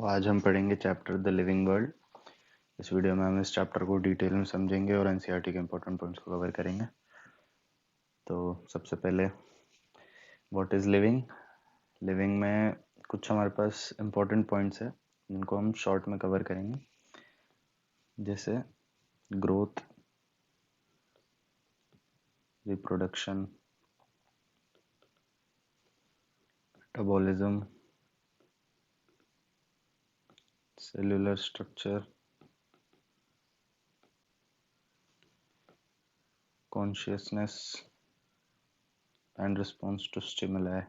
तो आज हम पढ़ेंगे चैप्टर द लिविंग वर्ल्ड। इस वीडियो में हम इस चैप्टर को डिटेल में समझेंगे और एनसीईआरटी के इम्पोर्टेंट पॉइंट्स को कवर करेंगे। तो सबसे पहले व्हाट इज़ लिविंग। लिविंग में कुछ हमारे पास इम्पोर्टेंट पॉइंट्स है जिनको हम शॉर्ट में कवर करेंगे, जैसे growth, reproduction, metabolism, cellular structure, consciousness and response to stimuli.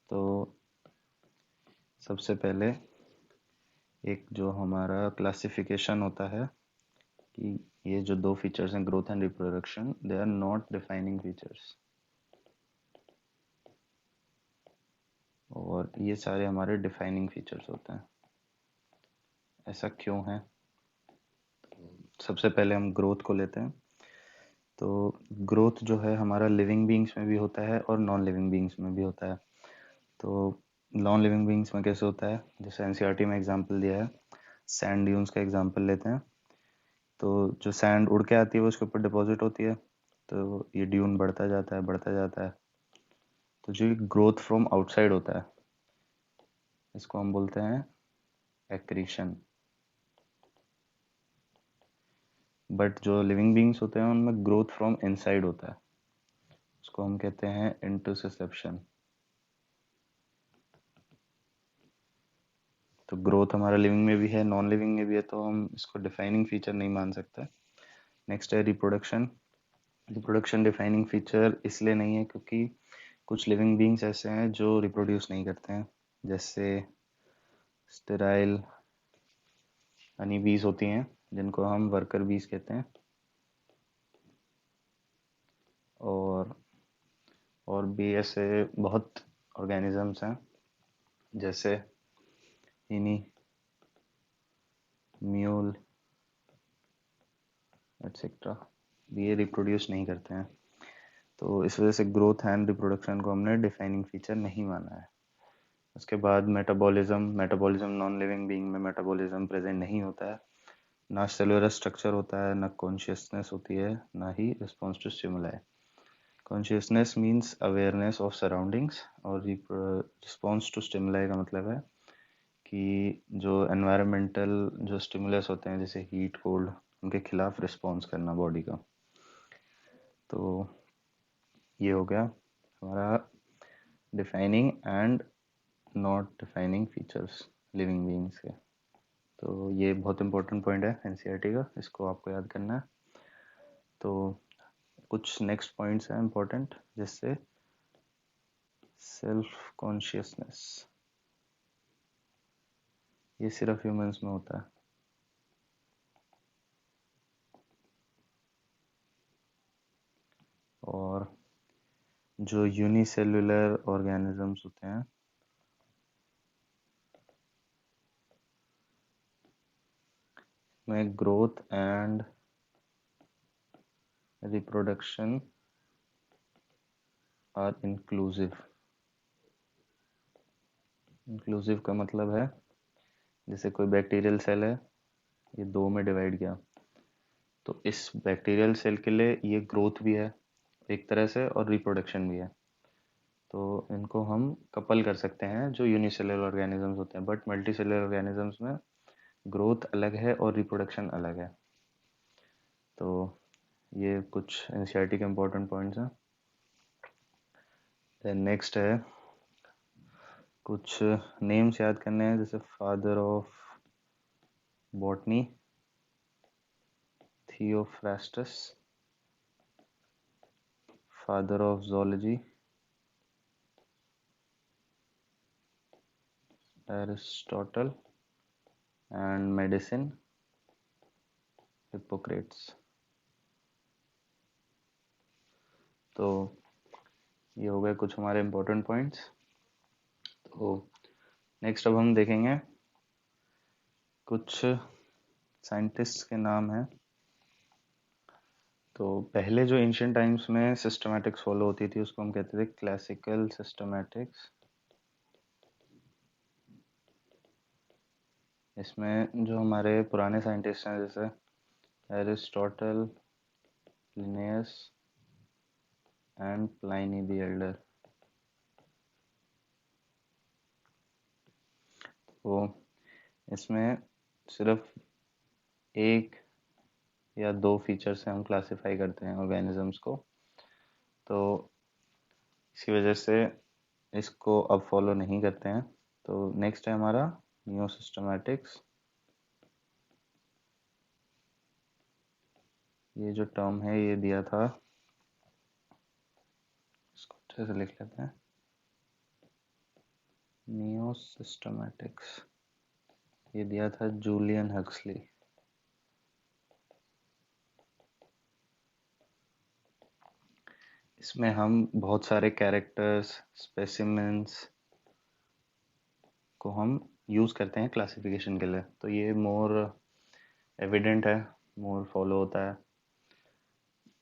तो सबसे पहले एक जो हमारा क्लासिफिकेशन होता है कि ये जो दो फीचर्स हैं, growth and reproduction, they are not defining features, और ये सारे हमारे डिफाइनिंग फीचर्स होते हैं। ऐसा क्यों है? सबसे पहले हम ग्रोथ को लेते हैं। तो ग्रोथ जो है हमारा लिविंग बीइंग्स में भी होता है और नॉन लिविंग बीइंग्स में भी होता है। तो नॉन लिविंग बीइंग्स में कैसे होता है, जैसे एनसीईआरटी में एग्जांपल दिया है, सैंड ड्यून्स का एग्जांपल लेते हैं। तो जो सैंड उड़ के आती है वो उसके ऊपर डिपॉजिट होती है, तो ये ड्यून बढ़ता जाता है बढ़ता जाता है। तो जो ग्रोथ फ्रॉम आउटसाइड होता है इसको हम बोलते हैं एक्रीशन। बट जो लिविंग बीइंग्स होते हैं उनमें ग्रोथ फ्रॉम इनसाइड होता है, उसको हम कहते हैं इंटरसेप्शन। तो ग्रोथ हमारा लिविंग में भी है, नॉन लिविंग में भी है, तो हम इसको डिफाइनिंग फीचर नहीं मान सकते। नेक्स्ट है रिप्रोडक्शन। रिप्रोडक्शन डिफाइनिंग फीचर इसलिए नहीं है क्योंकि कुछ लिविंग बीइंग्स ऐसे हैं जो रिप्रोड्यूस नहीं करते हैं, जैसे स्टेराइल हनी बीज होती हैं जिनको हम वर्कर बीज कहते हैं, और भी ऐसे बहुत ऑर्गेनिजम्स हैं जैसे इनी, म्यूल एटसेट्रा, ये रिप्रोड्यूस नहीं करते हैं। तो इस वजह से ग्रोथ एंड रिप्रोडक्शन को हमने डिफाइनिंग फीचर नहीं माना है। उसके बाद metabolism. Metabolism non living being में मेटाबॉलिज्म प्रेजेंट नहीं होता है, ना सेलुलर स्ट्रक्चर होता है, ना कॉन्शियसनेस होती है, ना ही response to stimuli. Consciousness means awareness of surroundings, और रिस्पॉन्स टू स्टिमुलाई का मतलब है कि जो एनवायरमेंटल जो स्टिमुलस होते हैं जैसे हीट कोल्ड, उनके खिलाफ रिस्पॉन्स करना बॉडी का। तो ये हो गया हमारा defining and not defining features living beings के। तो ये बहुत इंपॉर्टेंट पॉइंट है एनसीईआरटी का, इसको आपको याद करना है। तो कुछ नेक्स्ट पॉइंट्स हैं इंपॉर्टेंट, जैसे सेल्फ कॉन्शियसनेस, ये सिर्फ ह्यूमंस में होता है। और जो यूनिसेल्युलर ऑर्गेनिजम्स होते हैं में growth and reproduction are inclusive. Inclusive का मतलब है जैसे कोई बैक्टीरियल सेल है, ये दो में डिवाइड किया, तो इस बैक्टीरियल सेल के लिए ये ग्रोथ भी है एक तरह से और रिप्रोडक्शन भी है। तो इनको हम कपल कर सकते हैं जो यूनिसेलुलर ऑर्गेनिजम्स होते हैं, बट मल्टीसेलुलर ऑर्गेनिजम्स में ग्रोथ अलग है और रिप्रोडक्शन अलग है। तो ये कुछ एनसीईआरटी के इम्पोर्टेंट पॉइंट्स हैं। देन नेक्स्ट है कुछ नेम्स याद करने हैं, जैसे father of botany Theophrastus, father of zoology Aristotle, and medicine Hippocrates. तो ये हो गए कुछ हमारे इम्पोर्टेंट पॉइंट्स। तो नेक्स्ट अब हम देखेंगे कुछ साइंटिस्ट्स के नाम हैं। तो पहले जो एंशिएंट टाइम्स में सिस्टमैटिक्स फॉलो होती थी उसको हम कहते थे क्लासिकल सिस्टमैटिक्स, इसमें जो हमारे पुराने साइंटिस्ट हैं जैसे Aristotle, Linnaeus and Pliny the Elder, तो इसमें सिर्फ एक या दो फीचर से हम क्लासिफाई करते हैं ऑर्गेनिजम्स को, तो इसी वजह से इसको अब फॉलो नहीं करते हैं। तो नेक्स्ट है हमारा न्यू सिस्टमैटिक्स। ये जो टर्म है ये दिया था, इसको अच्छे से लिख लेते हैं, न्यू सिस्टमैटिक्स, ये दिया था जूलियन हक्सली। इसमें हम बहुत सारे कैरेक्टर्स, स्पेसिमेंस को हम यूज़ करते हैं क्लासिफिकेशन के लिए, तो ये मोर एविडेंट है, मोर फॉलो होता है।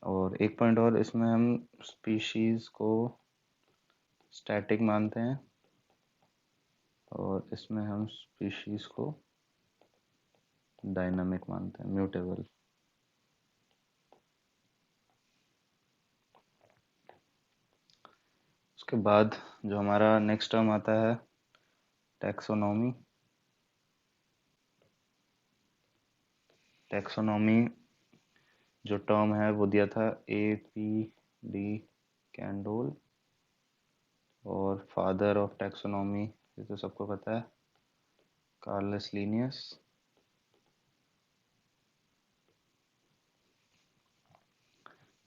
और एक पॉइंट और, इसमें हम स्पीशीज़ को स्टैटिक मानते हैं और इसमें हम स्पीशीज़ को डायनामिक मानते हैं, म्यूटेबल। उसके बाद जो हमारा नेक्स्ट टर्म आता है टैक्सोनॉमी। टैक्सोनॉमी जो टर्म है वो दिया था A.P.D. कैंडोल, और फादर ऑफ टैक्सोनॉमी ये तो सबको पता है, कार्लस लीनियस।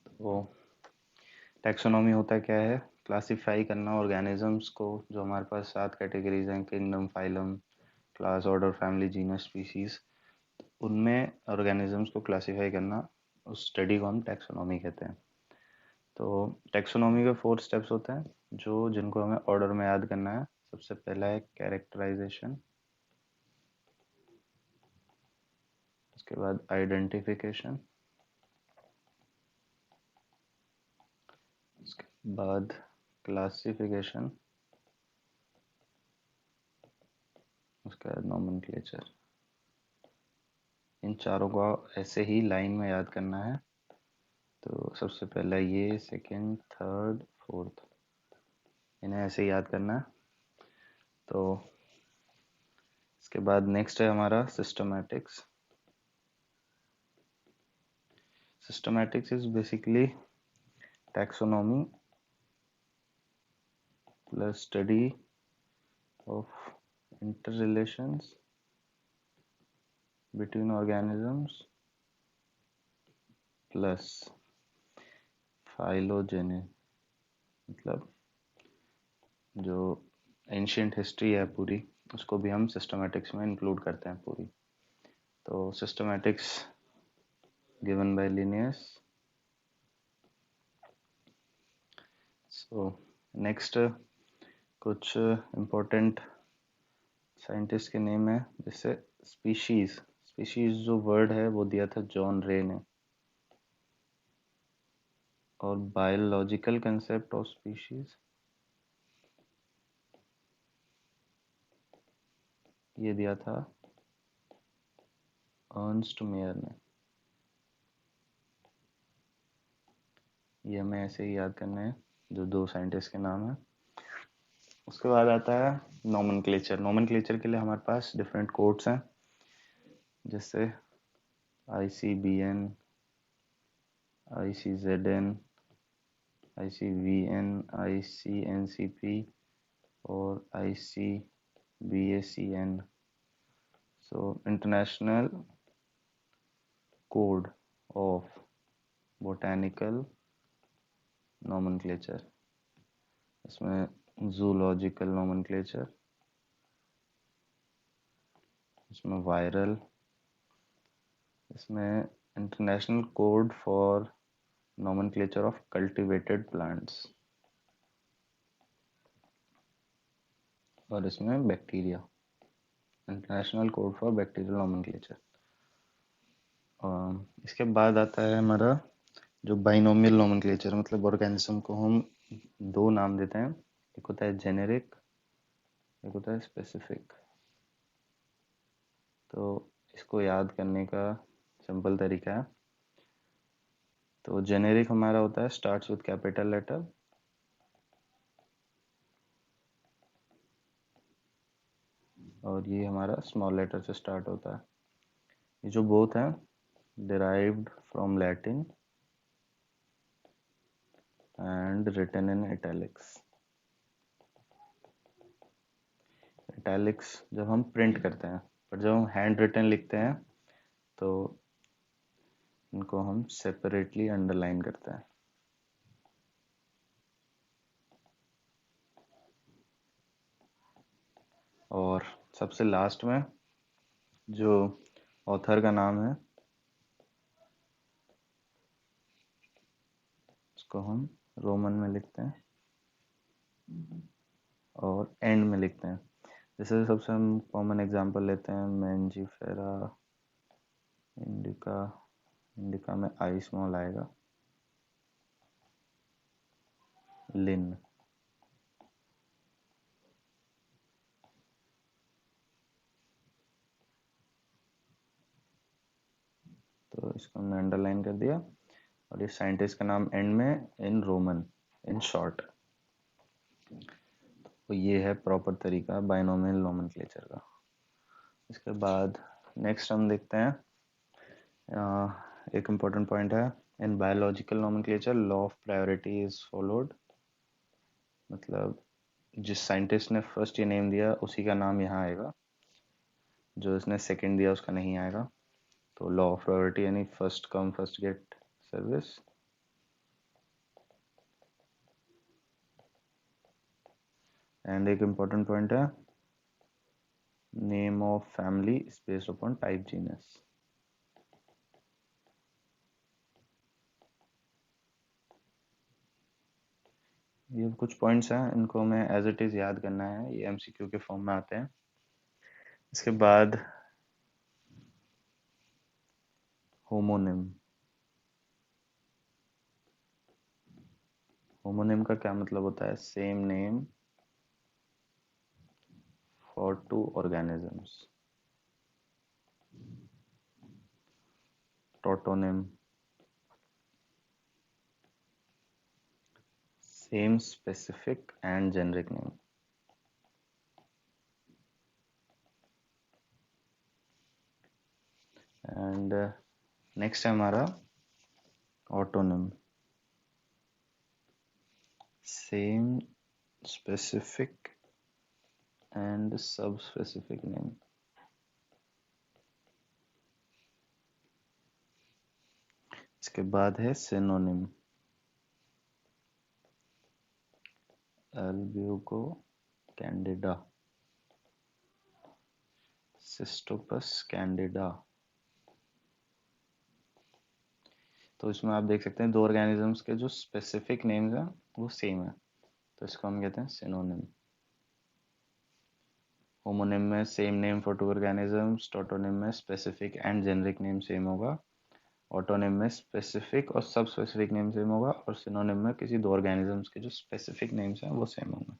तो टैक्सोनॉमी होता क्या है, क्लासिफाई करना ऑर्गेनिजम्स को, जो हमारे पास 7 कैटेगरीज हैं, kingdom, phylum, class, order, family, genus, species, उनमें ऑर्गेनिजम्स को क्लासिफाई करना, उस स्टडी को हम टैक्सोनॉमी कहते हैं। तो टैक्सोनॉमी के 4 स्टेप्स होते हैं जो जिनको हमें ऑर्डर में याद करना है। सबसे पहला है कैरेक्टराइजेशन, उसके बाद आइडेंटिफिकेशन, उसके बाद क्लासिफिकेशन, उसके बाद नोमेनक्लेचर। इन चारों को ऐसे ही लाइन में याद करना है। तो सबसे पहला ये, सेकंड, थर्ड, फोर्थ, इन्हें ऐसे याद करना है। तो इसके बाद नेक्स्ट है हमारा systematics. Systematics is basically taxonomy plus study of interrelations between organisms plus phylogeny, मतलब जो एंशियंट हिस्ट्री है पूरी, उसको भी हम सिस्टमैटिक्स में इंक्लूड करते हैं पूरी। तो systematics given by Linnaeus. So next कुछ इम्पोर्टेंट साइंटिस्ट के नेम है, जैसे स्पीशीज। स्पीशीज जो वर्ड है वो दिया था जॉन रे ने, और बायोलॉजिकल कंसेप्ट ऑफ स्पीशीज ये दिया था अर्नस्ट मेयर ने। ये हमें ऐसे ही याद करना है, जो 2 साइंटिस्ट के नाम है। उसके बाद आता है नोमेनक्लेचर। नोमेनक्लेचर के लिए हमारे पास डिफरेंट कोड्स हैं, जैसे ICBN, ICZN, ICVN, ICNCP और ICBACN। So international code of botanical nomenclature. इसमें जूलॉजिकल नोमेनक्लेचर, इसमें वायरल, इसमें international code for nomenclature of cultivated plants, और इसमें bacteria, international code for bacterial nomenclature. इसके बाद आता है हमारा जो बाइनोमियल नोमेनक्लेचर, मतलब ऑर्गेनिज्म को हम 2 नाम देते हैं, एक होता है जेनेरिक, एक होता है स्पेसिफिक। तो इसको याद करने का सिंपल तरीका है, तो जेनेरिक हमारा होता है स्टार्ट्स विद कैपिटल लेटर, और ये हमारा स्मॉल लेटर से स्टार्ट होता है। ये जो बोथ हैं derived from Latin and written in italics. Italics जब हम प्रिंट करते हैं, पर जब हम हैंड रिटन लिखते हैं तो इनको हम सेपरेटली अंडरलाइन करते हैं। और सबसे लास्ट में जो ऑथर का नाम है उसको हम रोमन में लिखते हैं और एंड में लिखते हैं। जैसे सबसे हम कॉमन एग्जांपल लेते हैं मैंजीफेरा इंडिका, इंडिका में आई स्मॉल आएगा, लिन। तो इसको हमने अंडरलाइन कर दिया, और ये साइंटिस्ट का नाम एंड में इन रोमन, इन शॉर्ट। तो ये है प्रॉपर तरीका बाइनोमियल नोमेनक्लेचर का। इसके बाद नेक्स्ट हम देखते हैं, एक इम्पोर्टेंट पॉइंट है, in biological nomenclature law of priority is followed. मतलब जिस साइंटिस्ट ने फर्स्ट ये नेम दिया उसी का नाम यहाँ आएगा, जो इसने सेकंड दिया उसका नहीं आएगा। तो लॉ ऑफ प्रायोरिटी यानी first come first get service. And एक इम्पोर्टेंट पॉइंट है, name of family is based upon type genus. ये कुछ पॉइंट्स हैं, इनको हमें एज इट इज याद करना है, ये एमसीक्यू के फॉर्म में आते हैं। इसके बाद होमोनिम। होमोनिम का क्या मतलब होता है? Same name for two organisms. Tautonym, same specific and generic name. And next है हमारा ऑटोनिम, सेम स्पेसिफिक एंड सब स्पेसिफिक नेम। इसके बाद है सिनोनिम, एल्ब्यूको कैंडिडा, सिस्टोपस कैंडिडा। तो इसमें आप देख सकते हैं दो ऑर्गेनिजम्स के जो स्पेसिफिक नेम्स हैं वो सेम है, तो इसको हम कहते हैं सिनोनिम। होमोनिम में same name for two organisms, tautonym में specific and generic name same होगा, ऑटोनिम में स्पेसिफिक और सब स्पेसिफिक नेम सेम होगा, और सिनोनिम में किसी दो ऑर्गेनिजम्स के जो स्पेसिफिक नेम्स हैं वो सेम होंगे।